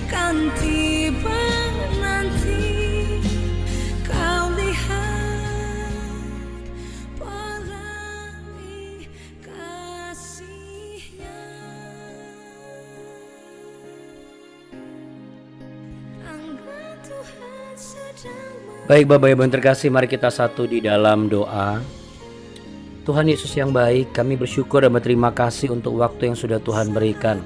Kan tiba nanti kau lihat pelangi kasihnya. Anggap Tuhan sedang Baik Bapak Ibu yang terkasih, mari kita satu di dalam doa. Tuhan Yesus yang baik, kami bersyukur dan berterima kasih untuk waktu yang sudah Tuhan berikan.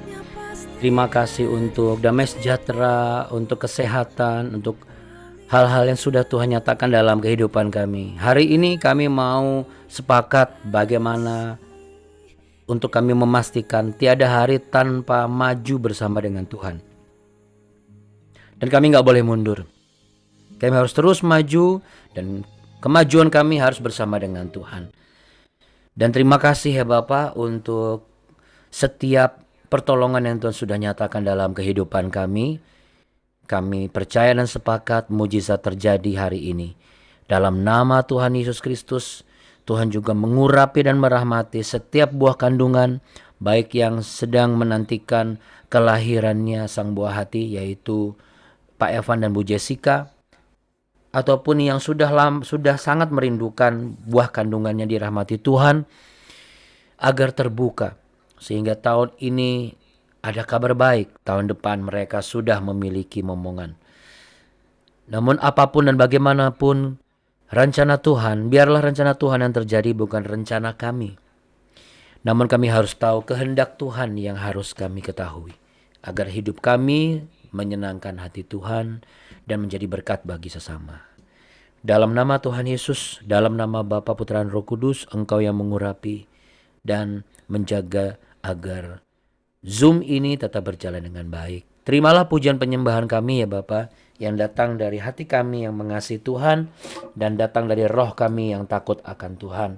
Terima kasih untuk damai sejahtera, untuk kesehatan, untuk hal-hal yang sudah Tuhan nyatakan dalam kehidupan kami. Hari ini kami mau sepakat bagaimana untuk kami memastikan tiada hari tanpa maju bersama dengan Tuhan. Dan kami gak boleh mundur. Kami harus terus maju dan kemajuan kami harus bersama dengan Tuhan. Dan terima kasih ya Bapak untuk setiap pertolongan yang Tuhan sudah nyatakan dalam kehidupan kami. Kami percaya dan sepakat mujizat terjadi hari ini. Dalam nama Tuhan Yesus Kristus, Tuhan juga mengurapi dan merahmati setiap buah kandungan, baik yang sedang menantikan kelahirannya sang buah hati, yaitu Pak Evan dan Bu Jessica, ataupun yang sudah sangat merindukan buah kandungannya dirahmati Tuhan, agar terbuka sehingga tahun ini ada kabar baik, tahun depan mereka sudah memiliki momongan. Namun apapun dan bagaimanapun rencana Tuhan, biarlah rencana Tuhan yang terjadi, bukan rencana kami. Namun kami harus tahu kehendak Tuhan yang harus kami ketahui, agar hidup kami menyenangkan hati Tuhan dan menjadi berkat bagi sesama. Dalam nama Tuhan Yesus, dalam nama Bapa, Putra dan Roh Kudus, Engkau yang mengurapi dan menjaga agar Zoom ini tetap berjalan dengan baik. Terimalah pujian penyembahan kami ya Bapa, yang datang dari hati kami yang mengasihi Tuhan dan datang dari roh kami yang takut akan Tuhan.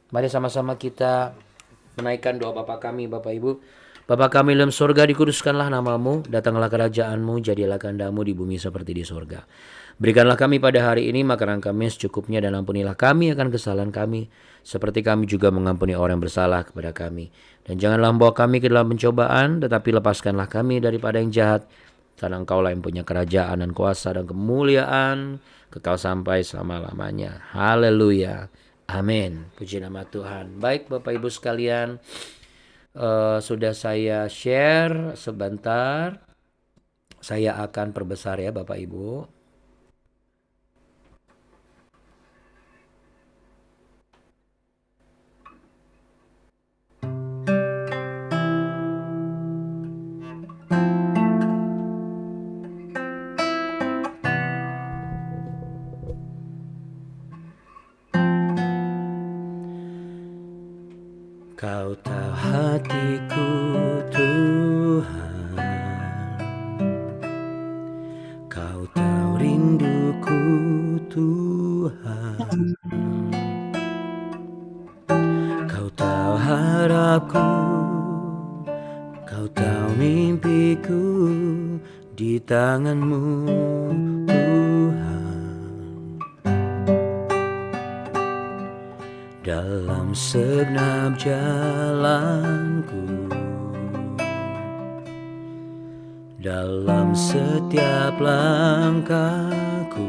Mari sama-sama kita menaikkan doa Bapa kami, Bapak Ibu. Bapa kami dalam surga, dikuduskanlah namamu, datanglah kerajaanmu, jadilah kehendakmu di bumi seperti di surga. Berikanlah kami pada hari ini makanan kami secukupnya, dan ampunilah kami akan kesalahan kami, seperti kami juga mengampuni orang yang bersalah kepada kami. Dan janganlah membawa kami ke dalam pencobaan, tetapi lepaskanlah kami daripada yang jahat, karena Engkaulah yang punya kerajaan dan kuasa dan kemuliaan kekal sampai selama-lamanya. Haleluya. Amin. Puji nama Tuhan. Baik Bapak Ibu sekalian, sudah saya share sebentar. Saya akan perbesar ya Bapak Ibu. Kau tahu hatiku Tuhan, Kau tahu rinduku Tuhan, Kau tahu harapku, Kau tahu mimpiku di tangan-Mu Tuhan. Dalam segenap jalanku, dalam setiap langkahku,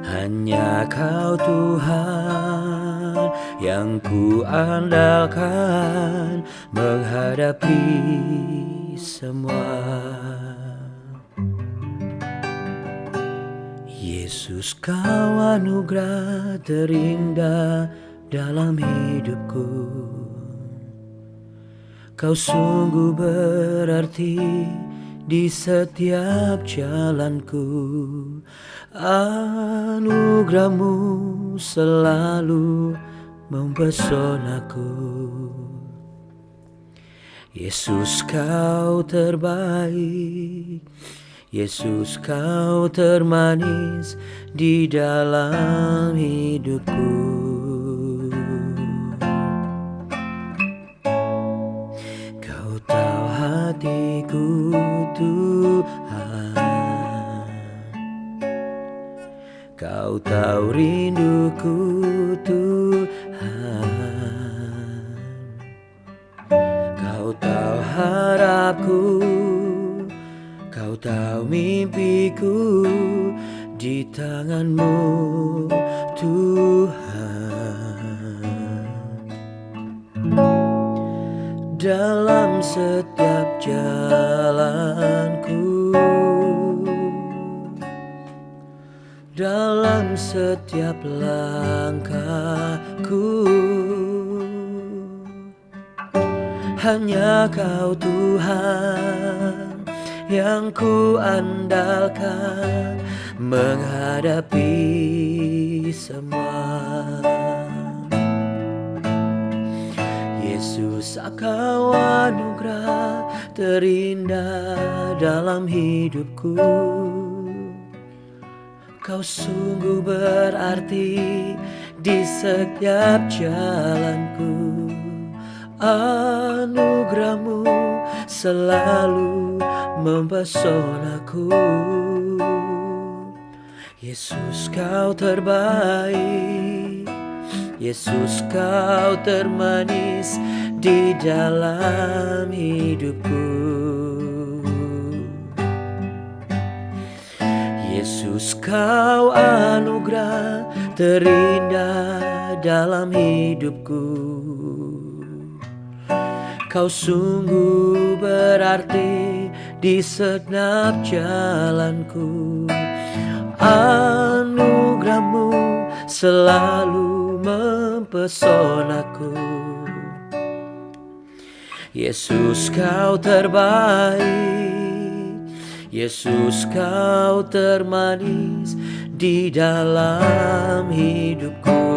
hanya Kau Tuhan yang ku andalkan menghadapi semua. Yesus, Kau anugerah terindah dalam hidupku. Kau sungguh berarti di setiap jalanku. Anugerah-Mu selalu mempesonaku. Yesus, Kau terbaik. Yesus, Kau termanis di dalam hidupku. Kau tahu hatiku Tuhan, Kau tahu rinduku Tuhan, Kau tahu harapku, Kau tahu mimpiku, di tangan-Mu Tuhan. Dalam setiap jalanku, dalam setiap langkahku, hanya Kau Tuhan yang ku andalkan menghadapi semua. Yesus, Kau anugerah terindah dalam hidupku. Kau sungguh berarti di setiap jalanku. Anugerah-Mu selalu mempesonaku. Yesus, Kau terbaik. Yesus, Kau termanis di dalam hidupku. Yesus, Kau anugerah terindah dalam hidupku. Kau sungguh berarti di setiap jalanku. Anugerah-Mu selalu mempesonaku. Yesus, Kau terbaik. Yesus, Kau termanis di dalam hidupku.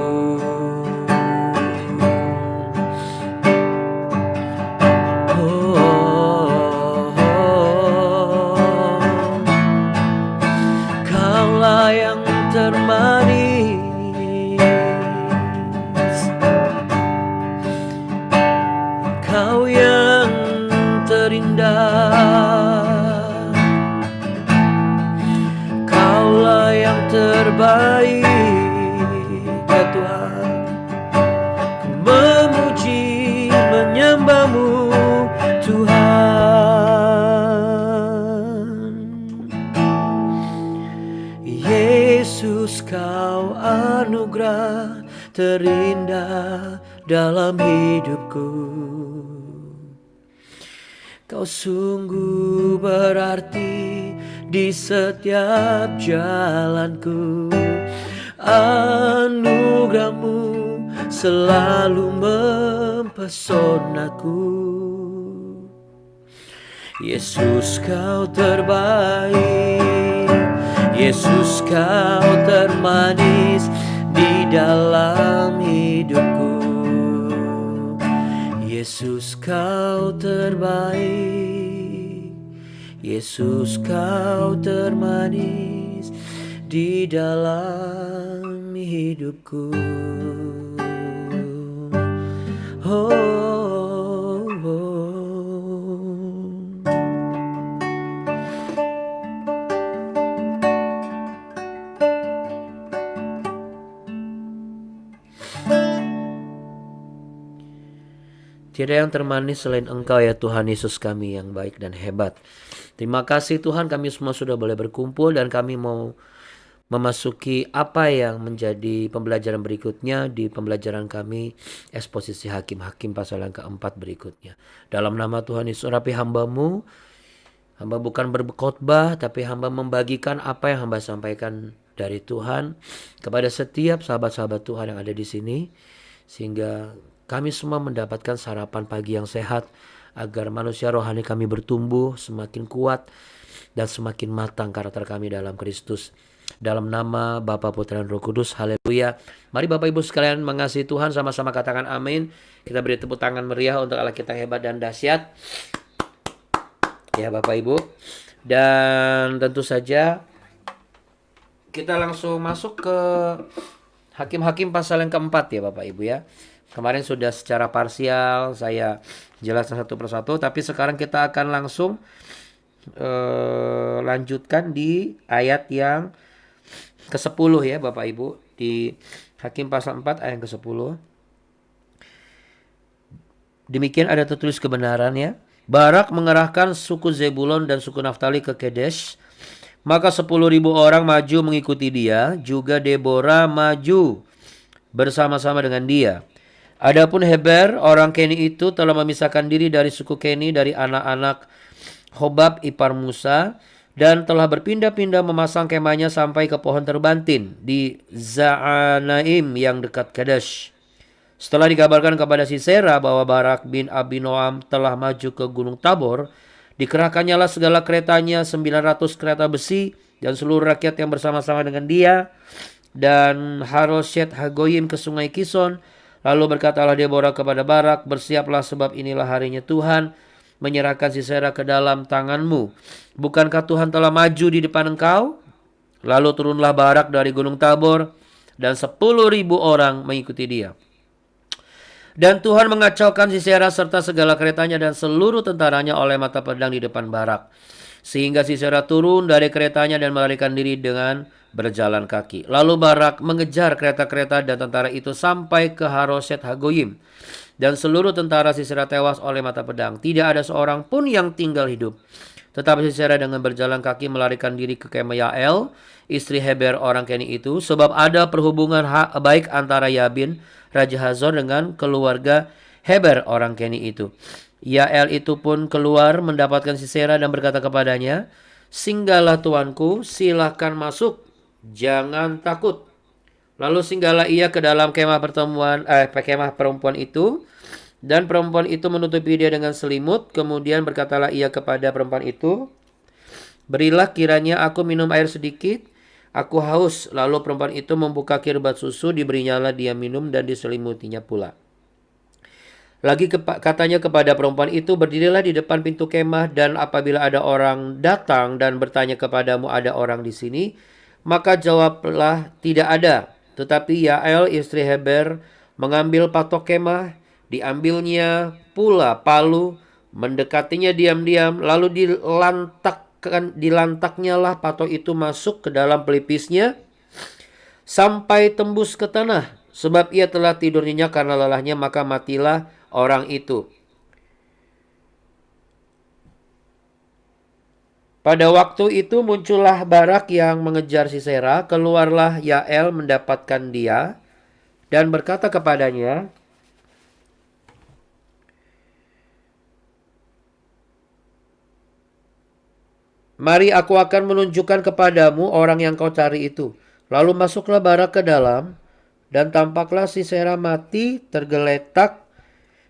Kaulah yang termanis, Kau yang terindah, Kaulah yang terbaik, ya Tuhan. Ku memuji, menyembah-Mu Tuhan. Yesus, Kau anugerah terindah dalam hidupku. Kau sungguh berarti di setiap jalanku. Anugerah-Mu selalu mempesonaku. Yesus, Kau terbaik. Yesus, Kau termanis di dalam hidupku. Yesus, Kau terbaik. Yesus, Kau termanis di dalam hidupku. Oh, oh. Tiada yang termanis selain Engkau, ya Tuhan Yesus kami yang baik dan hebat. Terima kasih Tuhan, kami semua sudah boleh berkumpul dan kami mau memasuki apa yang menjadi pembelajaran berikutnya di pembelajaran kami eksposisi Hakim-Hakim pasal yang keempat berikutnya. Dalam nama Tuhan Yesus, urapi hamba-Mu. Hamba bukan berkhotbah, tapi hamba membagikan apa yang hamba sampaikan dari Tuhan kepada setiap sahabat-sahabat Tuhan yang ada di sini, sehingga kami semua mendapatkan sarapan pagi yang sehat, agar manusia rohani kami bertumbuh semakin kuat dan semakin matang karakter kami dalam Kristus. Dalam nama Bapa, Putra, dan Roh Kudus, haleluya. Mari Bapak Ibu sekalian mengasihi Tuhan, sama-sama katakan amin. Kita beri tepuk tangan meriah untuk Allah kita hebat dan dahsyat. Ya Bapak Ibu. Dan tentu saja kita langsung masuk ke Hakim-Hakim pasal yang keempat ya Bapak Ibu ya. Kemarin sudah secara parsial saya jelaskan satu persatu, tapi sekarang kita akan langsung lanjutkan di ayat yang ke-10 ya Bapak Ibu. Di Hakim pasal 4 ayat yang ke-10. Demikian ada tertulis kebenarannya. Barak mengerahkan suku Zebulon dan suku Naftali ke Kedesh. Maka 10.000 orang maju mengikuti dia. Juga Deborah maju bersama-sama dengan dia. Adapun Heber, orang Keni itu telah memisahkan diri dari suku Keni dari anak-anak Hobab ipar Musa, dan telah berpindah-pindah memasang kemahnya sampai ke pohon terbantin di Zaanaim yang dekat Kadesh. Setelah dikabarkan kepada Sisera bahwa Barak bin Abinoam telah maju ke Gunung Tabor, dikerahkannyalah segala keretanya 900 kereta besi dan seluruh rakyat yang bersama-sama dengan dia dan Haroshet Hagoyim ke sungai Kison. Lalu berkatalah Deborah kepada Barak, bersiaplah sebab inilah harinya Tuhan menyerahkan Sisera ke dalam tanganmu. Bukankah Tuhan telah maju di depan engkau? Lalu turunlah Barak dari Gunung Tabor dan 10.000 orang mengikuti dia. Dan Tuhan mengacaukan Sisera serta segala keretanya dan seluruh tentaranya oleh mata pedang di depan Barak. Sehingga Sisera turun dari keretanya dan melarikan diri dengan berjalan kaki. Lalu Barak mengejar kereta-kereta dan tentara itu sampai ke Haroset Hagoyim. Dan seluruh tentara Sisera tewas oleh mata pedang. Tidak ada seorang pun yang tinggal hidup. Tetapi Sisera dengan berjalan kaki melarikan diri ke kemah Yael, istri Heber orang Keni itu. Sebab ada perhubungan baik antara Yabin, Raja Hazor dengan keluarga Heber orang Keni itu. Yael itu pun keluar mendapatkan Sisera dan berkata kepadanya, singgahlah tuanku, silakan masuk, jangan takut. Lalu singgahlah ia ke dalam kemah perempuan itu, dan perempuan itu menutupi dia dengan selimut. Kemudian berkatalah ia kepada perempuan itu, berilah kiranya aku minum air sedikit, aku haus. Lalu perempuan itu membuka kirbat susu, diberinyalah dia minum dan diselimutinya pula. Lagi katanya kepada perempuan itu, berdirilah di depan pintu kemah, dan apabila ada orang datang dan bertanya kepadamu, ada orang di sini, maka jawablah, tidak ada. Tetapi Yael istri Heber mengambil patok kemah, diambilnya pula palu, mendekatinya diam-diam, lalu dilantaknya lah patok itu masuk ke dalam pelipisnya sampai tembus ke tanah. Sebab ia telah tidur nyenyak karena lelahnya, maka matilah orang itu. Pada waktu itu muncullah Barak yang mengejar Sisera. Keluarlah Yael mendapatkan dia dan berkata kepadanya, mari aku akan menunjukkan kepadamu orang yang kau cari itu. Lalu masuklah Barak ke dalam, dan tampaklah Sisera mati tergeletak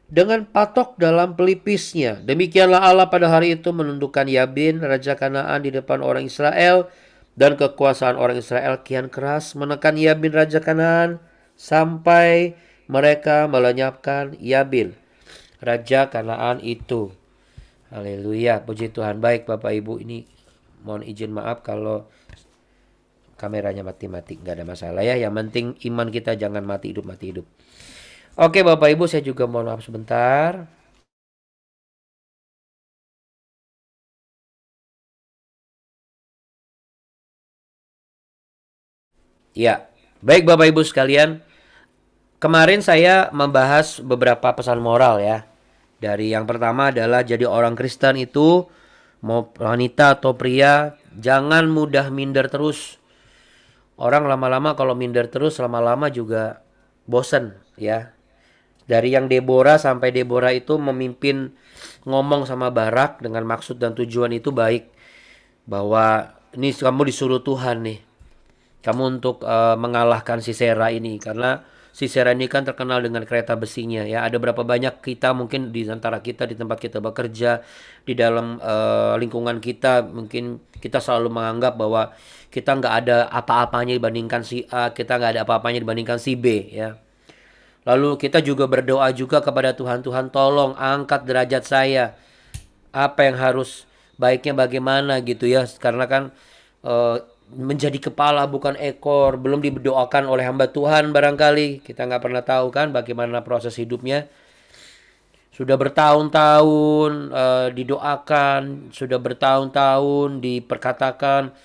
dengan patok dalam pelipisnya. Demikianlah Allah pada hari itu menundukkan Yabin, Raja Kanaan di depan orang Israel, dan kekuasaan orang Israel kian keras menekan Yabin, Raja Kanaan, sampai mereka melenyapkan Yabin, Raja Kanaan itu. Haleluya, puji Tuhan. Baik Bapak Ibu, ini mohon izin maaf kalau kameranya mati-mati, nggak ada masalah ya. Yang penting iman kita jangan mati hidup. Oke Bapak Ibu, saya juga mohon maaf sebentar. Ya, baik Bapak Ibu sekalian. Kemarin saya membahas beberapa pesan moral ya. Dari yang pertama adalah jadi orang Kristen itu, mau wanita atau pria, jangan mudah minder terus. Orang lama-lama kalau minder terus, lama-lama juga bosen ya. Dari yang Deborah sampai Deborah itu memimpin ngomong sama Barak dengan maksud dan tujuan itu baik. Bahwa ini kamu disuruh Tuhan nih. Kamu untuk mengalahkan Sisera ini. Karena Sisera ini kan terkenal dengan kereta besinya ya. Ada berapa banyak kita mungkin di antara kita di tempat kita bekerja, di dalam lingkungan kita, mungkin kita selalu menganggap bahwa kita nggak ada apa-apanya dibandingkan si A, kita nggak ada apa-apanya dibandingkan si B ya. Lalu kita juga berdoa juga kepada Tuhan, Tuhan tolong angkat derajat saya. Apa yang harus baiknya bagaimana gitu ya. Karena kan menjadi kepala bukan ekor, belum didoakan oleh hamba Tuhan barangkali. Kita nggak pernah tahu kan bagaimana proses hidupnya. Sudah bertahun-tahun didoakan, sudah bertahun-tahun diperkatakan,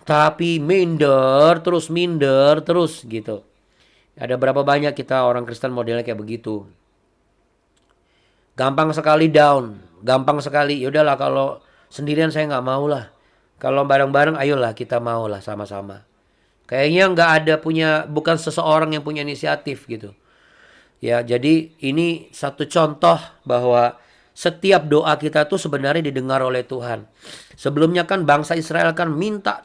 tapi minder terus gitu. Ada berapa banyak kita orang Kristen modelnya kayak begitu. gampang sekali down, gampang sekali. Yaudahlah kalau sendirian saya nggak mau lah. Kalau bareng-bareng, ayolah kita mau lah sama-sama. Kayaknya nggak ada bukan seseorang yang punya inisiatif gitu. Ya, jadi ini satu contoh bahwa setiap doa kita tuh sebenarnya didengar oleh Tuhan. Sebelumnya kan bangsa Israel kan minta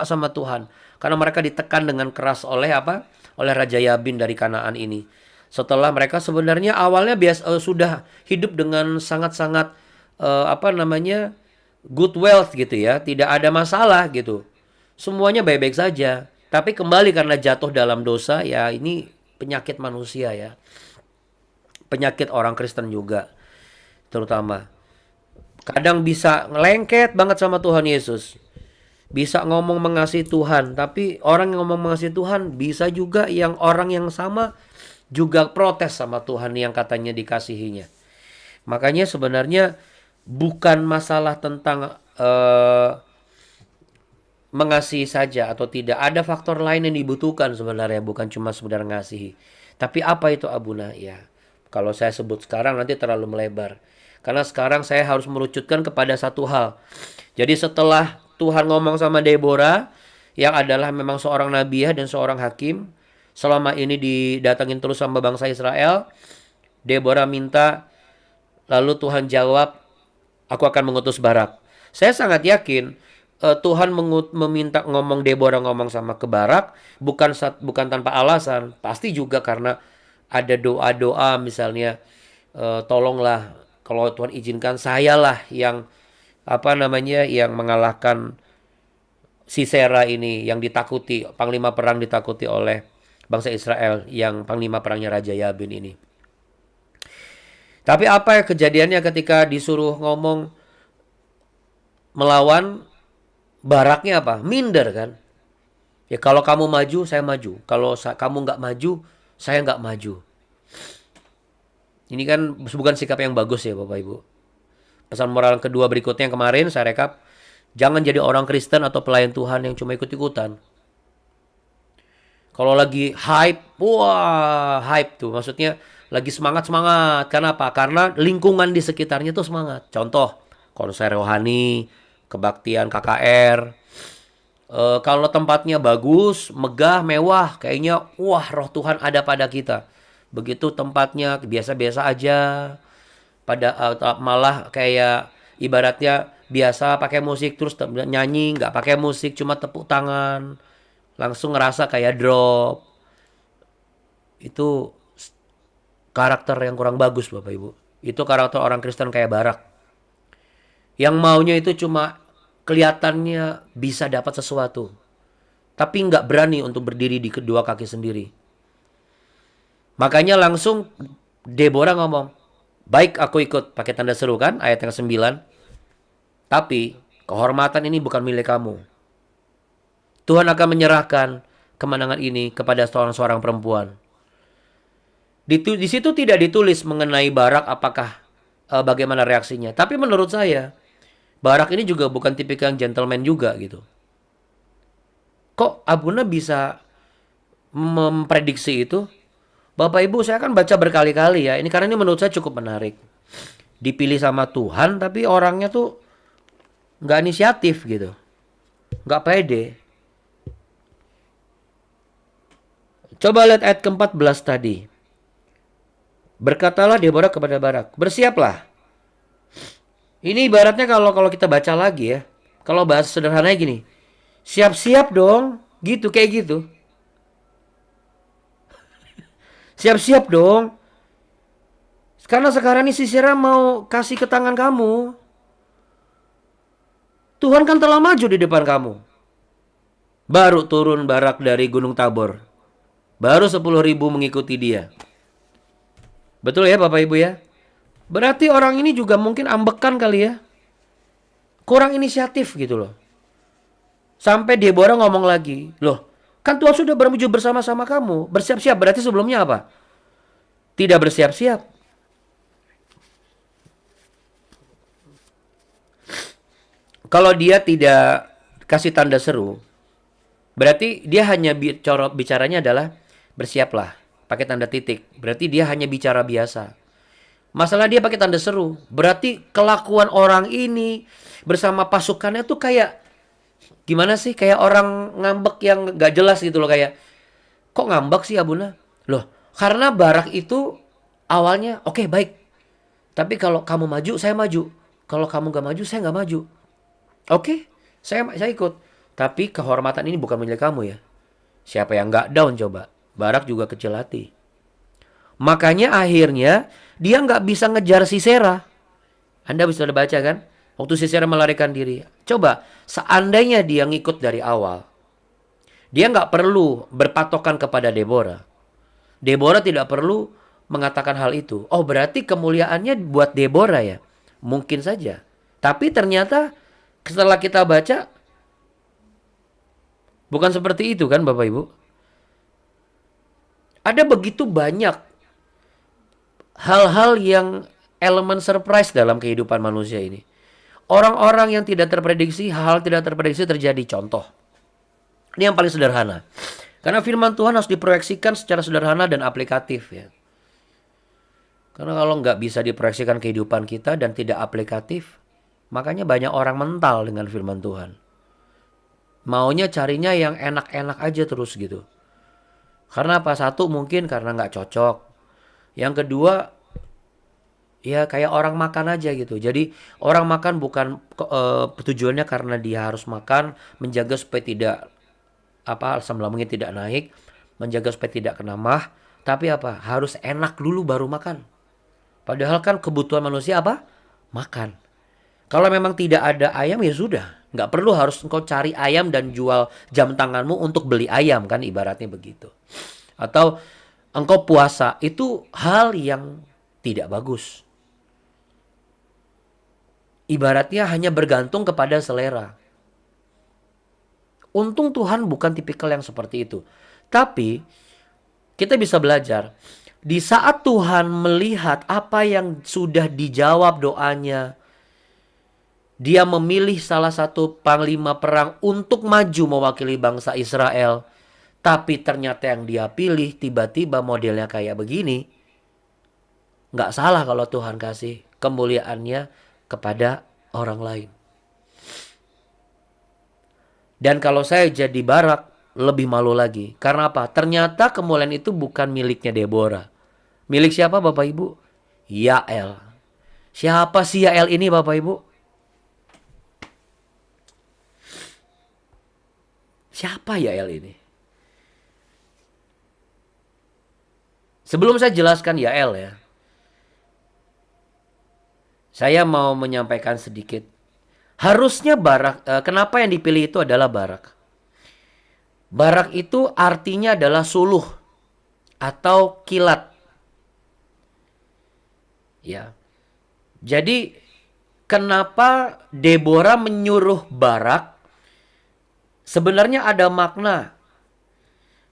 sama Tuhan karena mereka ditekan dengan keras oleh apa? Oleh Raja Yabin dari Kanaan ini. Setelah mereka sebenarnya awalnya sudah hidup dengan sangat-sangat good wealth gitu ya, tidak ada masalah gitu. Semuanya baik-baik saja. Tapi kembali karena jatuh dalam dosa, ya ini penyakit manusia ya. Penyakit orang Kristen juga terutama. Kadang bisa ngelengket banget sama Tuhan Yesus. Bisa ngomong mengasihi Tuhan, tapi orang yang ngomong mengasihi Tuhan bisa juga yang orang yang sama juga protes sama Tuhan yang katanya dikasihinya. Makanya sebenarnya bukan masalah tentang mengasihi saja atau tidak. Ada faktor lain yang dibutuhkan sebenarnya, bukan cuma sekedar ngasihi. Tapi apa itu Abuna? Ya, kalau saya sebut sekarang nanti terlalu melebar. Karena sekarang saya harus merucutkan kepada satu hal. Jadi setelah Tuhan ngomong sama Deborah, yang adalah memang seorang nabiah dan seorang hakim, selama ini didatangin terus sama bangsa Israel, Deborah minta, lalu Tuhan jawab, aku akan mengutus Barak. Saya sangat yakin Tuhan meminta Deborah ngomong sama ke Barak bukan tanpa alasan. Pasti juga karena ada doa-doa misalnya, tolonglah kalau Tuhan izinkan sayalah yang yang mengalahkan Sisera ini yang ditakuti, panglima perang ditakuti oleh bangsa Israel yang panglima perangnya Raja Yabin ini. Tapi apa ya kejadiannya ketika disuruh ngomong melawan, Baraknya apa? Minder kan. Ya kalau kamu maju, saya maju. Kalau kamu nggak maju, saya nggak maju. Ini kan bukan sikap yang bagus ya Bapak Ibu. Pesan moral kedua berikutnya yang kemarin saya rekap. Jangan jadi orang Kristen atau pelayan Tuhan yang cuma ikut-ikutan. Kalau lagi hype, wah hype tuh. Maksudnya lagi semangat-semangat. Kenapa? Karena lingkungan di sekitarnya tuh semangat. Contoh, konser rohani, kebaktian KKR. Kalau tempatnya bagus, megah, mewah, kayaknya wah roh Tuhan ada pada kita. Begitu tempatnya biasa-biasa aja, malah kayak ibaratnya biasa pakai musik terus nyanyi, nggak pakai musik cuma tepuk tangan, langsung ngerasa kayak drop. Itu karakter yang kurang bagus Bapak Ibu. Itu karakter orang Kristen kayak Barak. Yang maunya itu cuma kelihatannya bisa dapat sesuatu, tapi nggak berani untuk berdiri di kedua kaki sendiri. Makanya langsung Deborah ngomong, baik aku ikut, pakai tanda seru kan, ayat yang 9. Tapi kehormatan ini bukan milik kamu. Tuhan akan menyerahkan kemenangan ini kepada seorang perempuan. Di situ tidak ditulis mengenai Barak apakah bagaimana reaksinya. Tapi menurut saya Barak ini juga bukan tipikal yang gentleman juga gitu. Kok Abuna bisa memprediksi itu? Bapak Ibu, saya kan baca berkali-kali ya. Ini karena ini menurut saya cukup menarik. Dipilih sama Tuhan tapi orangnya tuh nggak inisiatif gitu. Nggak pede. Coba lihat ayat ke-14 tadi. Berkatalah Deborah kepada Barak, bersiaplah. Ini ibaratnya kalau kita baca lagi ya. Kalau bahasa sederhananya gini. Siap-siap dong. Gitu, kayak gitu. Siap-siap dong. Karena sekarang ini Sisera mau kasih ke tangan kamu. Tuhan kan telah maju di depan kamu. Baru turun Barak dari Gunung Tabor. Baru 10.000 mengikuti dia. Betul ya Bapak Ibu ya? Berarti orang ini juga mungkin ambekan kali ya. Kurang inisiatif gitu loh. Sampai Deborah ngomong lagi. Loh, kan Tuhan sudah bermujud bersama-sama kamu. Bersiap-siap, berarti sebelumnya apa? Tidak bersiap-siap. Kalau dia tidak kasih tanda seru, berarti dia hanya bicaranya adalah bersiaplah. Pakai tanda titik. Berarti dia hanya bicara biasa. Masalah dia pakai tanda seru. Berarti kelakuan orang ini bersama pasukannya tuh kayak gimana sih? Kayak orang ngambek yang gak jelas gitu loh. Kayak kok ngambek sih Abuna? Loh, karena Barak itu awalnya oke, baik. Tapi kalau kamu maju, saya maju. Kalau kamu gak maju, saya gak maju. Oke, saya ikut. Tapi kehormatan ini bukan milik kamu ya. Siapa yang gak down coba? Barak juga kecil hati. Makanya akhirnya dia nggak bisa ngejar Sisera. Anda bisa baca kan? Waktu Sisera melarikan diri. Coba, seandainya dia ngikut dari awal. Dia nggak perlu berpatokan kepada Deborah. Deborah tidak perlu mengatakan hal itu. Oh, berarti kemuliaannya buat Deborah ya? Mungkin saja. Tapi ternyata setelah kita baca, bukan seperti itu kan Bapak Ibu? Ada begitu banyak hal-hal yang elemen surprise dalam kehidupan manusia ini. Orang-orang yang tidak terprediksi, hal tidak terprediksi terjadi. Contoh, ini yang paling sederhana. Karena firman Tuhan harus diproyeksikan secara sederhana dan aplikatif ya. Karena kalau nggak bisa diproyeksikan kehidupan kita dan tidak aplikatif, makanya banyak orang mental dengan firman Tuhan. Maunya carinya yang enak-enak aja terus gitu. Karena apa? Satu, mungkin karena nggak cocok. Yang kedua, ya kayak orang makan aja gitu. Jadi orang makan bukan tujuannya karena dia harus makan, menjaga supaya tidak asam lambungnya tidak naik, menjaga supaya tidak kena mah, tapi apa? Harus enak dulu baru makan. Padahal kan kebutuhan manusia apa? Makan. Kalau memang tidak ada ayam ya sudah, nggak perlu harus engkau cari ayam dan jual jam tanganmu untuk beli ayam kan, ibaratnya begitu. Atau engkau puasa, itu hal yang tidak bagus. Ibaratnya hanya bergantung kepada selera. Untung Tuhan bukan tipikal yang seperti itu. Tapi kita bisa belajar. Di saat Tuhan melihat apa yang sudah dijawab doanya, dia memilih salah satu panglima perang untuk maju mewakili bangsa Israel. Tapi ternyata yang dia pilih tiba-tiba modelnya kayak begini. Nggak salah kalau Tuhan kasih kemuliaannya kepada orang lain. Dan kalau saya jadi Barak, lebih malu lagi. Karena apa? Ternyata kemuliaan itu bukan miliknya Deborah. Milik siapa Bapak Ibu? Yael. Siapa sih Yael ini Bapak Ibu? Siapa Yael ini? Sebelum saya jelaskan Yael ya, saya mau menyampaikan sedikit. Harusnya Barak, kenapa yang dipilih itu adalah Barak? Barak itu artinya adalah suluh atau kilat. Ya. Jadi kenapa Deborah menyuruh Barak? Sebenarnya ada makna.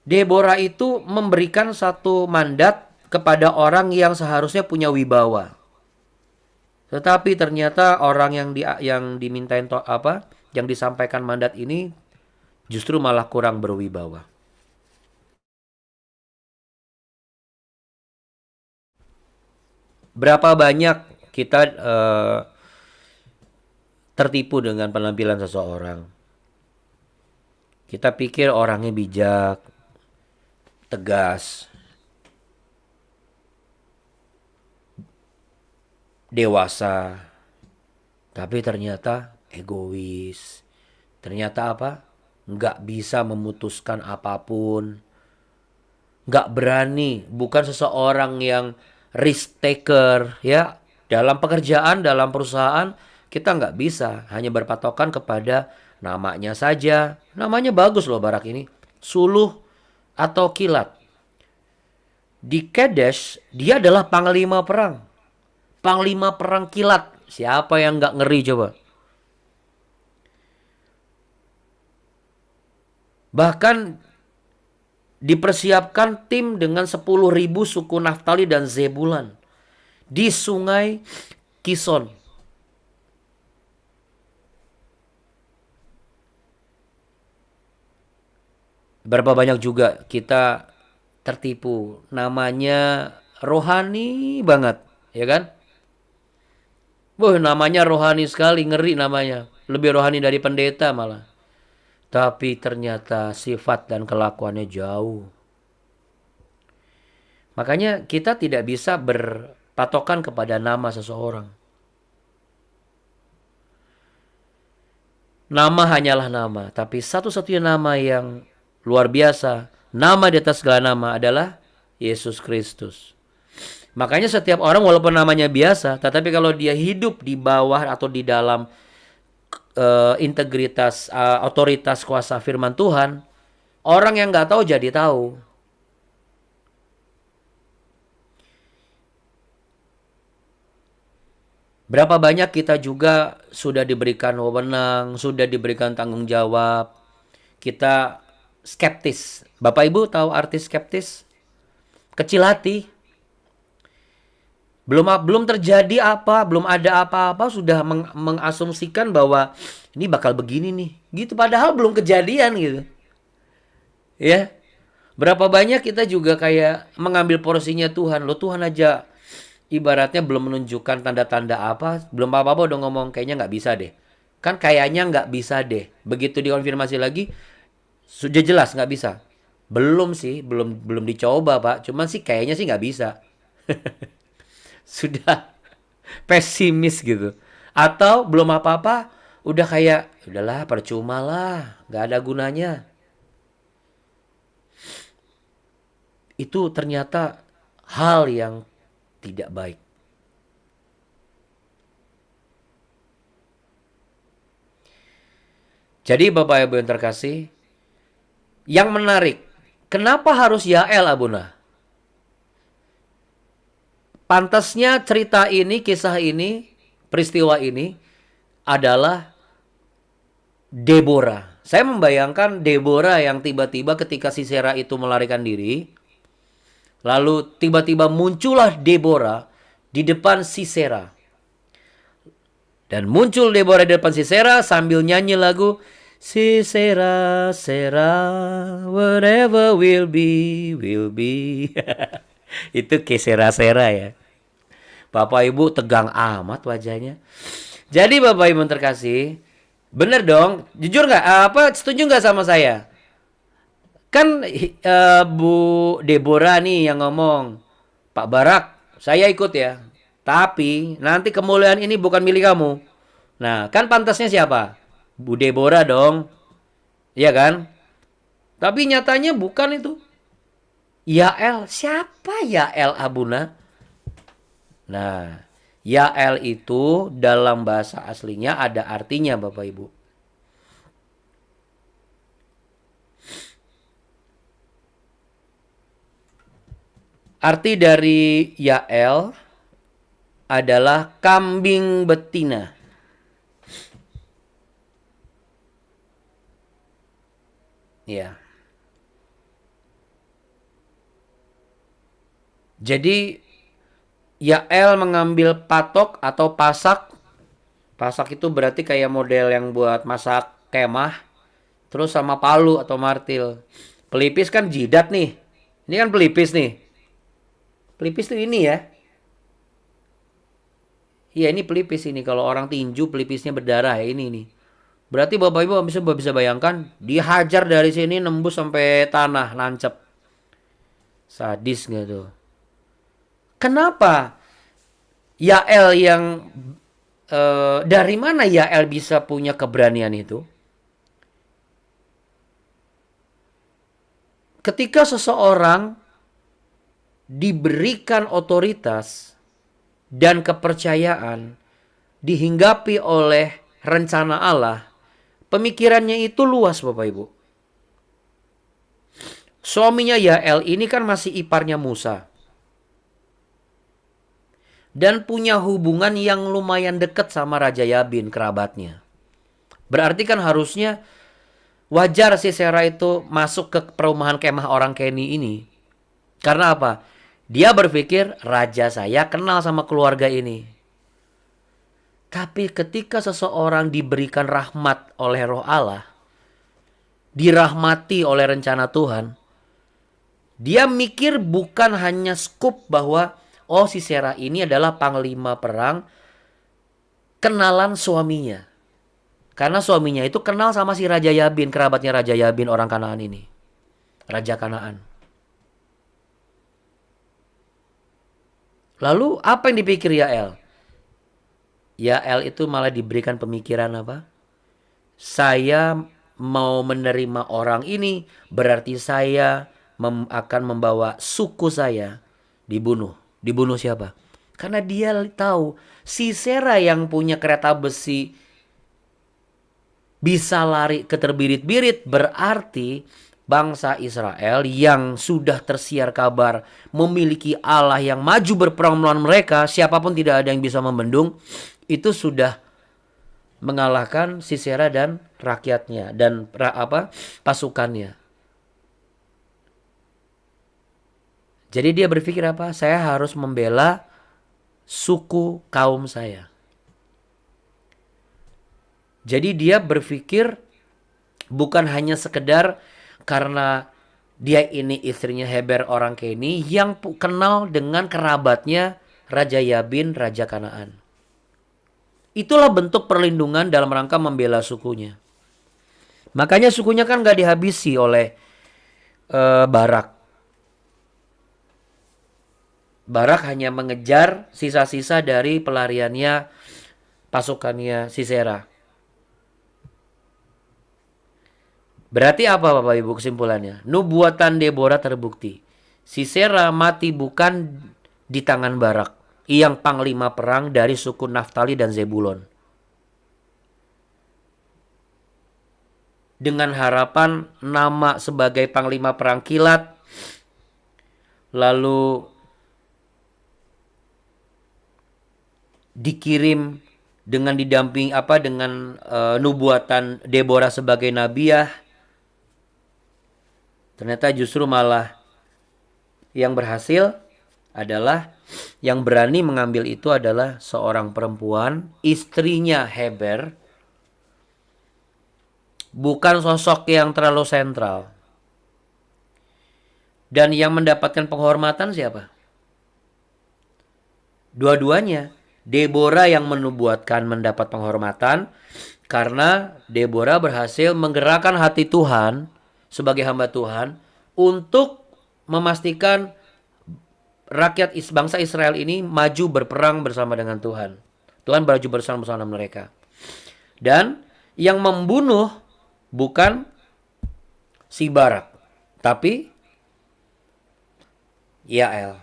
Deborah itu memberikan satu mandat kepada orang yang seharusnya punya wibawa. Tetapi ternyata orang yang dimintain yang disampaikan mandat ini justru malah kurang berwibawa. Berapa banyak kita tertipu dengan penampilan seseorang. Kita pikir orangnya bijak, tegas, dewasa, tapi ternyata egois. Ternyata apa? Nggak bisa memutuskan apapun. Nggak berani, bukan seseorang yang risk taker ya. Dalam pekerjaan, dalam perusahaan, kita nggak bisa hanya berpatokan kepada namanya saja. Namanya bagus loh Barak ini. Suluh atau kilat. Di Kadesh, dia adalah panglima perang. Panglima perang kilat. Siapa yang nggak ngeri coba? Bahkan dipersiapkan tim dengan 10.000 suku Naftali dan Zebulan di sungai Kison. Berapa banyak juga kita tertipu. Namanya rohani banget. ya kan? Wah, namanya rohani sekali, ngeri namanya. Lebih rohani dari pendeta malah. Tapi ternyata sifat dan kelakuannya jauh. Makanya kita tidak bisa berpatokan kepada nama seseorang. Nama hanyalah nama, tapi satu-satunya nama yang luar biasa, nama di atas segala nama adalah Yesus Kristus. Makanya setiap orang walaupun namanya biasa, tetapi kalau dia hidup di bawah atau di dalam integritas, otoritas kuasa firman Tuhan, orang yang nggak tahu jadi tahu. Berapa banyak kita juga sudah diberikan wewenang, sudah diberikan tanggung jawab. Kita skeptis. Bapak Ibu tahu arti skeptis? Kecil hati. Belum terjadi apa, belum ada apa-apa sudah mengasumsikan bahwa ini bakal begini nih. Gitu padahal belum kejadian gitu. Ya. Berapa banyak kita juga kayak mengambil porsinya Tuhan. Loh, Tuhan aja ibaratnya belum menunjukkan tanda-tanda apa, belum apa-apa udah ngomong kayaknya nggak bisa deh. Kan kayaknya nggak bisa deh. Begitu dikonfirmasi lagi, sudah jelas nggak bisa. Belum sih, belum dicoba Pak. Cuman sih kayaknya sih nggak bisa. Sudah pesimis gitu. Atau belum apa-apa, udah kayak udahlah percuma lah, nggak ada gunanya. Itu ternyata hal yang tidak baik. Jadi Bapak Ibu yang terkasih, yang menarik, kenapa harus Yael Abuna? Pantasnya cerita ini, kisah ini, peristiwa ini adalah Deborah. Saya membayangkan Deborah yang tiba-tiba ketika Sisera itu melarikan diri, lalu tiba-tiba muncullah Deborah di depan Sisera. Dan muncul Deborah di depan Sisera sambil nyanyi lagu Sisera, Sera, whatever will be, will be. Itu kesera-sera ya. Bapak Ibu tegang amat wajahnya. Jadi Bapak Ibu terkasih, bener dong, jujur nggak? Setuju nggak sama saya? Kan Bu Deborah nih yang ngomong, Pak Barak, saya ikut ya. Tapi nanti kemuliaan ini bukan milik kamu. Nah, kan pantasnya siapa? Bu Deborah dong. Iya kan? Tapi nyatanya bukan itu. Yael, siapa Yael Abuna? Nah, Yael itu dalam bahasa aslinya ada artinya Bapak Ibu. Arti dari Yael adalah kambing betina. Ya. Jadi Yael mengambil patok atau pasak. Pasak itu berarti kayak model yang buat masak kemah. Terus sama palu atau martil. Pelipis kan jidat nih. Ini kan pelipis nih. Pelipis tuh ini ya. Iya ini pelipis ini. Kalau orang tinju pelipisnya berdarah ya ini nih. Berarti Bapak Ibu bisa bayangkan. Dihajar dari sini nembus sampai tanah. Nancep. Sadis gak tuh. Kenapa Yael yang dari mana Yael bisa punya keberanian itu? Ketika seseorang diberikan otoritas dan kepercayaan dihinggapi oleh rencana Allah, pemikirannya itu luas Bapak Ibu. Suaminya Yael ini kan masih iparnya Musa. Dan punya hubungan yang lumayan dekat sama Raja Yabin, kerabatnya. Berarti kan harusnya wajar Sisera itu masuk ke perumahan kemah orang Keni ini. Karena apa? Dia berpikir raja saya kenal sama keluarga ini. Tapi ketika seseorang diberikan rahmat oleh Roh Allah, dirahmati oleh rencana Tuhan, dia mikir bukan hanya skup bahwa oh Sisera ini adalah panglima perang kenalan suaminya. Karena suaminya itu kenal sama si Raja Yabin, kerabatnya Raja Yabin orang Kanaan ini. Raja Kanaan. Lalu apa yang dipikir Yael? Yael itu malah diberikan pemikiran apa? Saya mau menerima orang ini, berarti saya akan membawa suku saya dibunuh. Dibunuh siapa? Karena dia tahu Sisera yang punya kereta besi bisa lari ke terbirit-birit, berarti bangsa Israel yang sudah tersiar kabar memiliki Allah yang maju berperang melawan mereka, siapapun tidak ada yang bisa membendung, itu sudah mengalahkan Sisera dan rakyatnya dan pasukannya. Jadi dia berpikir apa? Saya harus membela suku kaum saya. Jadi dia berpikir bukan hanya sekedar karena dia ini istrinya Heber orang Keni yang kenal dengan kerabatnya Raja Yabin, Raja Kanaan. Itulah bentuk perlindungan dalam rangka membela sukunya. Makanya sukunya kan gak dihabisi oleh Barak. Barak hanya mengejar sisa-sisa dari pelariannya pasukannya Sisera. Berarti apa Bapak Ibu kesimpulannya? Nubuatan Deborah terbukti. Sisera mati bukan di tangan Barak, yang panglima perang dari suku Naftali dan Zebulon. Dengan harapan nama sebagai panglima perang kilat, lalu dikirim dengan didamping dengan nubuatan Deborah sebagai nabiah. Ternyata justru malah yang berhasil adalah yang berani mengambil itu adalah seorang perempuan, istrinya Heber. Bukan sosok yang terlalu sentral. Dan yang mendapatkan penghormatan siapa? Dua-duanya. Deborah yang menubuatkan mendapat penghormatan karena Deborah berhasil menggerakkan hati Tuhan sebagai hamba Tuhan untuk memastikan rakyat bangsa Israel ini maju berperang bersama dengan Tuhan. Tuhan maju bersama mereka. Dan yang membunuh bukan si Barak, tapi Yael.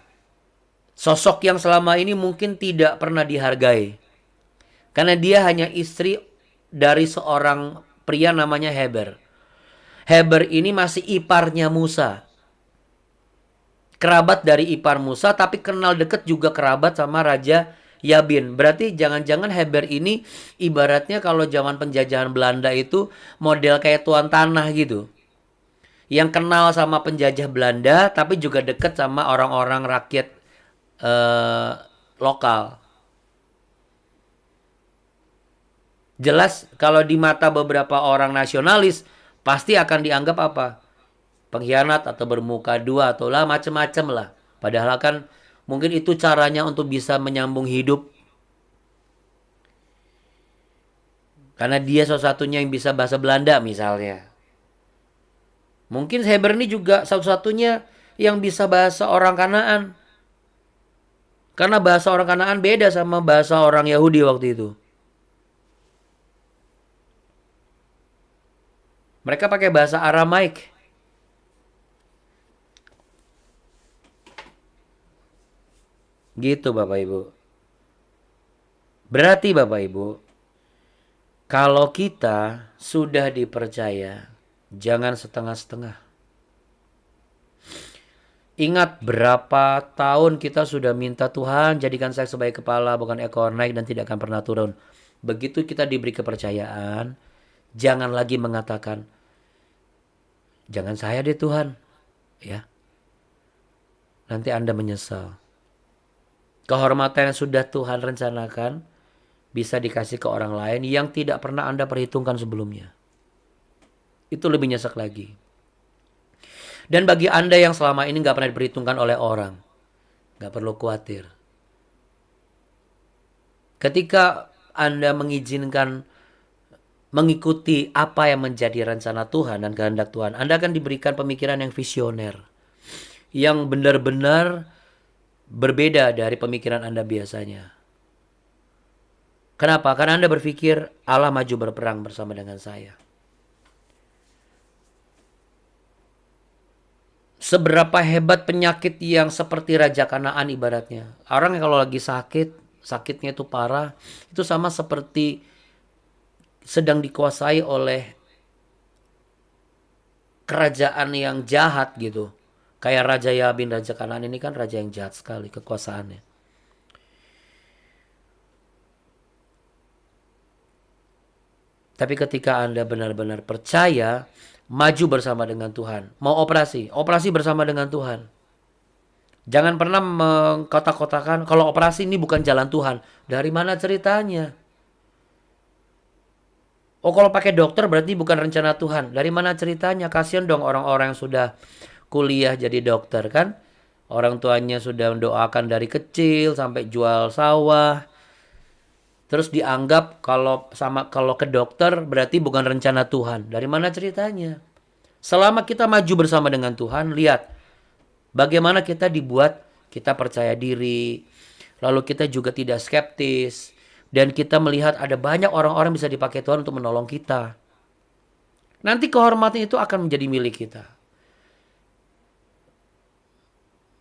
Sosok yang selama ini mungkin tidak pernah dihargai. Karena dia hanya istri dari seorang pria namanya Heber. Heber ini masih iparnya Musa. Kerabat dari ipar Musa, tapi kenal dekat juga kerabat sama Raja Yabin. Berarti jangan-jangan Heber ini ibaratnya kalau zaman penjajahan Belanda itu model kayak tuan tanah gitu. Yang kenal sama penjajah Belanda tapi juga dekat sama orang-orang rakyat lokal. Jelas kalau di mata beberapa orang nasionalis pasti akan dianggap apa? Pengkhianat atau bermuka dua atau lah macam-macam lah. Padahal kan mungkin itu caranya untuk bisa menyambung hidup. Karena dia satu-satunya yang bisa bahasa Belanda misalnya. Mungkin Heber ini juga satu-satunya yang bisa bahasa orang Kanaan. Karena bahasa orang Kanaan beda sama bahasa orang Yahudi waktu itu. Mereka pakai bahasa Aramaik. Gitu Bapak Ibu. Berarti Bapak Ibu, kalau kita sudah dipercaya, jangan setengah-setengah. Ingat berapa tahun kita sudah minta Tuhan jadikan saya sebagai kepala bukan ekor, naik dan tidak akan pernah turun. Begitu kita diberi kepercayaan, jangan lagi mengatakan, jangan saya deh Tuhan. Ya. Nanti Anda menyesal. Kehormatan yang sudah Tuhan rencanakan bisa dikasih ke orang lain yang tidak pernah Anda perhitungkan sebelumnya. Itu lebih nyesek lagi. Dan bagi Anda yang selama ini gak pernah diperhitungkan oleh orang, Gak perlu khawatir. Ketika Anda mengizinkan mengikuti apa yang menjadi rencana Tuhan dan kehendak Tuhan, Anda akan diberikan pemikiran yang visioner, yang benar-benar berbeda dari pemikiran Anda biasanya. Kenapa? Karena Anda berpikir Allah maju berperang bersama dengan saya. Seberapa hebat penyakit yang seperti Raja Kanaan ibaratnya. Orang yang kalau lagi sakit, sakitnya itu parah, itu sama seperti sedang dikuasai oleh kerajaan yang jahat gitu. Kayak Raja Yabin, Raja Kanaan ini kan raja yang jahat sekali kekuasaannya. Tapi ketika Anda benar-benar percaya, maju bersama dengan Tuhan. Mau operasi, operasi bersama dengan Tuhan. Jangan pernah mengkotak-kotakan kalau operasi ini bukan jalan Tuhan. Dari mana ceritanya? Oh, kalau pakai dokter berarti bukan rencana Tuhan. Dari mana ceritanya? Kasihan dong orang-orang yang sudah kuliah jadi dokter kan. Orang tuanya sudah mendoakan dari kecil sampai jual sawah. Terus dianggap kalau ke dokter berarti bukan rencana Tuhan. Dari mana ceritanya? Selama kita maju bersama dengan Tuhan, lihat bagaimana kita dibuat kita percaya diri. Lalu kita juga tidak skeptis. Dan kita melihat ada banyak orang-orang bisa dipakai Tuhan untuk menolong kita. Nanti kehormatan itu akan menjadi milik kita.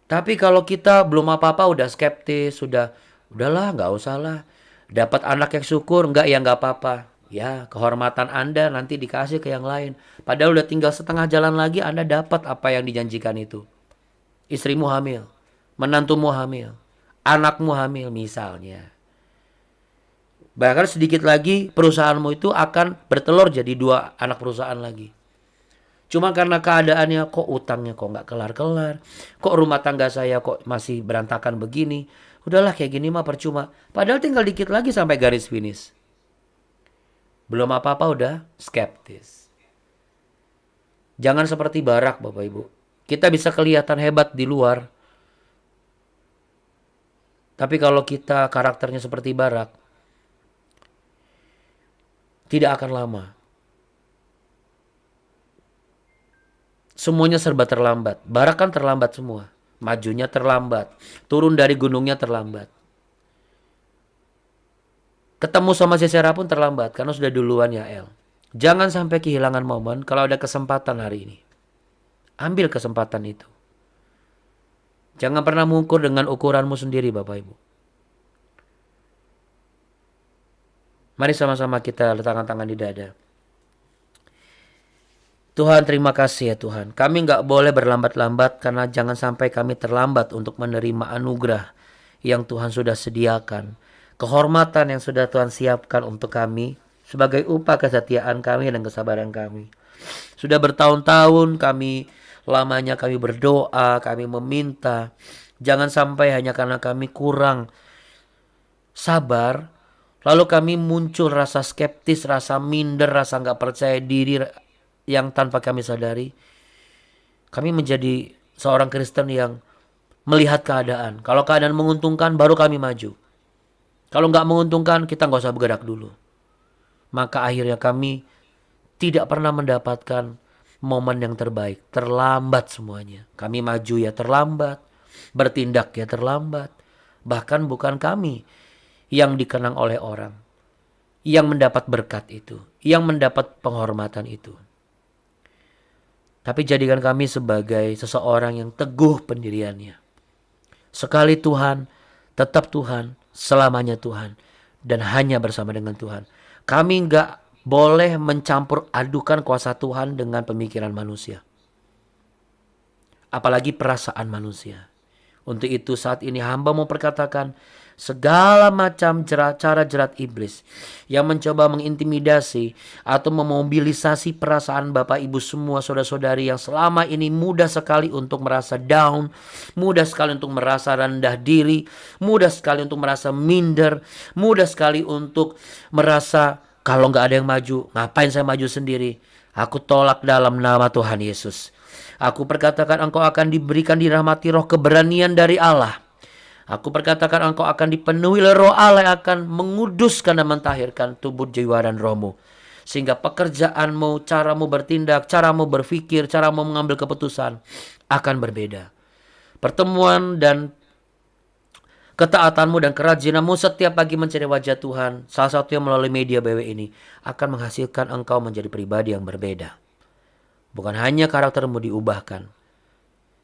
Tapi kalau kita belum apa-apa udah skeptis, udahlah nggak usah lah. Dapat anak yang syukur, enggak ya nggak apa-apa. Ya, kehormatan Anda nanti dikasih ke yang lain. Padahal udah tinggal setengah jalan lagi Anda dapat apa yang dijanjikan itu. Istrimu hamil, menantumu hamil, anakmu hamil misalnya. Bahkan sedikit lagi perusahaanmu itu akan bertelur jadi 2 anak perusahaan lagi. Cuma karena keadaannya kok utangnya kok nggak kelar-kelar. Kok rumah tangga saya kok masih berantakan begini. Udahlah kayak gini mah percuma. Padahal tinggal dikit lagi sampai garis finish. Belum apa-apa udah skeptis. Jangan seperti Barak Bapak Ibu. Kita bisa kelihatan hebat di luar. Tapi kalau kita karakternya seperti Barak, tidak akan lama. Semuanya serba terlambat. Barak kan terlambat semua. Majunya terlambat. Turun dari gunungnya terlambat. Ketemu sama Sisera pun terlambat. Karena sudah duluan Yael. Jangan sampai kehilangan momen kalau ada kesempatan hari ini. Ambil kesempatan itu. Jangan pernah mengukur dengan ukuranmu sendiri Bapak Ibu. Mari sama-sama kita letakkan tangan di dada. Tuhan terima kasih ya Tuhan. Kami gak boleh berlambat-lambat karena jangan sampai kami terlambat untuk menerima anugerah yang Tuhan sudah sediakan. Kehormatan yang sudah Tuhan siapkan untuk kami sebagai upah kesetiaan kami dan kesabaran kami. Sudah bertahun-tahun lamanya kami berdoa, kami meminta. Jangan sampai hanya karena kami kurang sabar, lalu kami muncul rasa skeptis, rasa minder, rasa gak percaya diri yang tanpa kami sadari. Kami menjadi seorang Kristen yang melihat keadaan. Kalau keadaan menguntungkan baru kami maju. Kalau gak menguntungkan kita gak usah bergerak dulu. Maka akhirnya kami tidak pernah mendapatkan momen yang terbaik. Terlambat semuanya. Kami maju ya terlambat. Bertindak ya terlambat. Bahkan bukan kami yang dikenang oleh orang, yang mendapat berkat itu, yang mendapat penghormatan itu. Tapi jadikan kami sebagai seseorang yang teguh pendiriannya. Sekali Tuhan, tetap Tuhan, selamanya Tuhan, dan hanya bersama dengan Tuhan. Kami gak boleh mencampur adukan kuasa Tuhan dengan pemikiran manusia. Apalagi perasaan manusia. Untuk itu saat ini hamba mau perkatakan segala macam cara jerat iblis yang mencoba mengintimidasi atau memobilisasi perasaan Bapak Ibu semua saudara-saudari yang selama ini mudah sekali untuk merasa down, mudah sekali untuk merasa rendah diri, mudah sekali untuk merasa minder, mudah sekali untuk merasa kalau gak ada yang maju, ngapain saya maju sendiri. Aku tolak dalam nama Tuhan Yesus. Aku perkatakan engkau akan diberikan dirahmati roh keberanian dari Allah. Aku perkatakan engkau akan dipenuhi oleh Roh Allah yang akan menguduskan dan mentahirkan tubuh, jiwa, dan rohmu. Sehingga pekerjaanmu, caramu bertindak, caramu berpikir, caramu mengambil keputusan akan berbeda. Pertemuan dan ketaatanmu dan kerajinanmu setiap pagi mencari wajah Tuhan, salah satunya melalui media BW ini, akan menghasilkan engkau menjadi pribadi yang berbeda. Bukan hanya karaktermu diubahkan,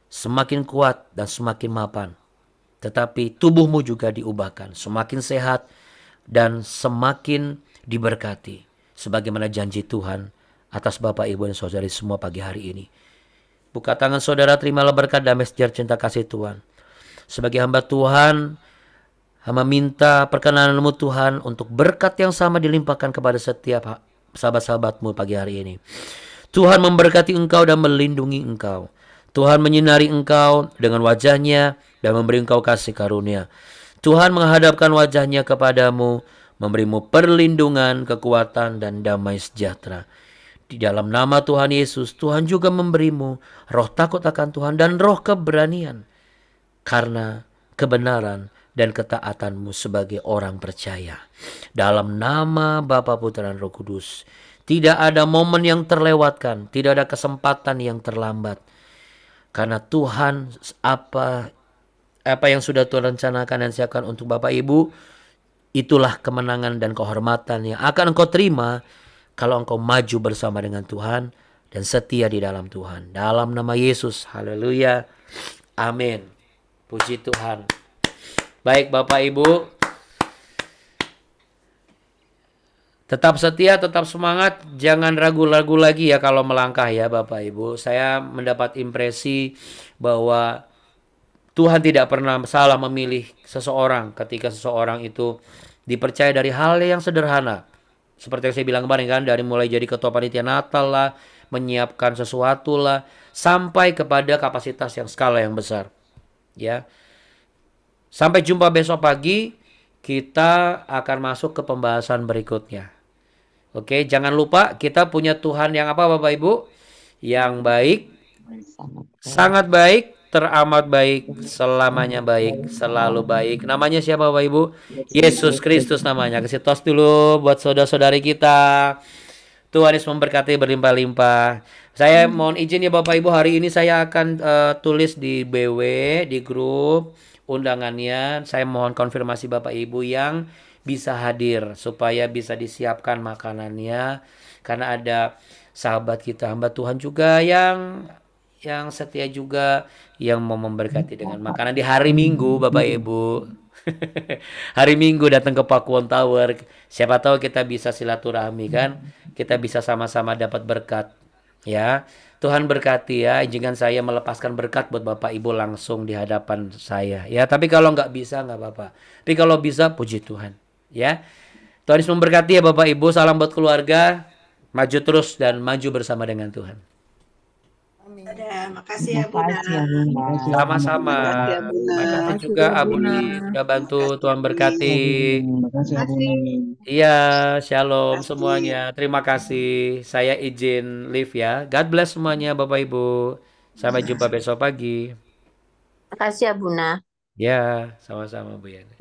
semakin kuat dan semakin mapan, tetapi tubuhmu juga diubahkan, semakin sehat dan semakin diberkati. Sebagaimana janji Tuhan atas Bapak, Ibu, dan Saudari semua pagi hari ini. Buka tangan saudara, terimalah berkat damai sejahtera cinta kasih Tuhan. Sebagai hamba Tuhan, hamba minta perkenananmu Tuhan untuk berkat yang sama dilimpahkan kepada setiap sahabat-sahabatmu pagi hari ini. Tuhan memberkati engkau dan melindungi engkau. Tuhan menyinari engkau dengan wajahnya dan memberi engkau kasih karunia. Tuhan menghadapkan wajahnya kepadamu, memberimu perlindungan, kekuatan, dan damai sejahtera. Di dalam nama Tuhan Yesus, Tuhan juga memberimu roh takut akan Tuhan dan roh keberanian, karena kebenaran dan ketaatanmu sebagai orang percaya. Dalam nama Bapa, Putra, dan Roh Kudus, tidak ada momen yang terlewatkan, tidak ada kesempatan yang terlambat. Karena Tuhan apa yang sudah Tuhan rencanakan dan siapkan untuk Bapak Ibu, itulah kemenangan dan kehormatan yang akan engkau terima kalau engkau maju bersama dengan Tuhan dan setia di dalam Tuhan. Dalam nama Yesus, haleluya, amin. Puji Tuhan. Baik Bapak Ibu, tetap setia, tetap semangat, jangan ragu-ragu lagi ya kalau melangkah ya Bapak Ibu. Saya mendapat impresi bahwa Tuhan tidak pernah salah memilih seseorang ketika seseorang itu dipercaya dari hal yang sederhana. Seperti yang saya bilang kemarin kan, dari mulai jadi ketua panitia Natal lah, menyiapkan sesuatu lah, sampai kepada kapasitas yang skala yang besar. Ya. Sampai jumpa besok pagi, kita akan masuk ke pembahasan berikutnya. Oke, jangan lupa kita punya Tuhan yang apa Bapak Ibu? Yang baik, sangat baik, teramat baik, selamanya baik, selalu baik. Namanya siapa Bapak Ibu? Yesus Kristus namanya. Kasih tos dulu buat saudara-saudari kita. Tuhan Yesus memberkati berlimpah-limpah. Saya mohon izin ya Bapak Ibu, hari ini saya akan tulis di BW, di grup undangannya. Saya mohon konfirmasi Bapak Ibu yang bisa hadir supaya bisa disiapkan makanannya. Karena ada sahabat kita, hamba Tuhan juga yang setia juga, yang mau memberkati dengan makanan di hari Minggu Bapak Ibu. Hari Minggu datang ke Pakuwon Tower. Siapa tahu kita bisa silaturahmi kan. Kita bisa sama-sama dapat berkat. Ya. Tuhan berkati ya. Izinkan saya melepaskan berkat buat Bapak Ibu langsung di hadapan saya. Ya, tapi kalau nggak bisa nggak apa-apa. Tapi kalau bisa puji Tuhan. Ya. Tuhan Yesus memberkati ya Bapak Ibu. Salam buat keluarga. Maju terus dan maju bersama dengan Tuhan. Ada, makasih ya Bunda. Sama-sama. Makasih ya Bunda. Makasih juga Abu Li sudah bantu. Tuhan berkati. Makasih. Iya, shalom Makasih. semuanya. Terima kasih. Saya izin live ya. God bless semuanya Bapak Ibu. Sampai jumpa besok pagi. Makasih ya Bunda. Ya, sama-sama Bu Yani.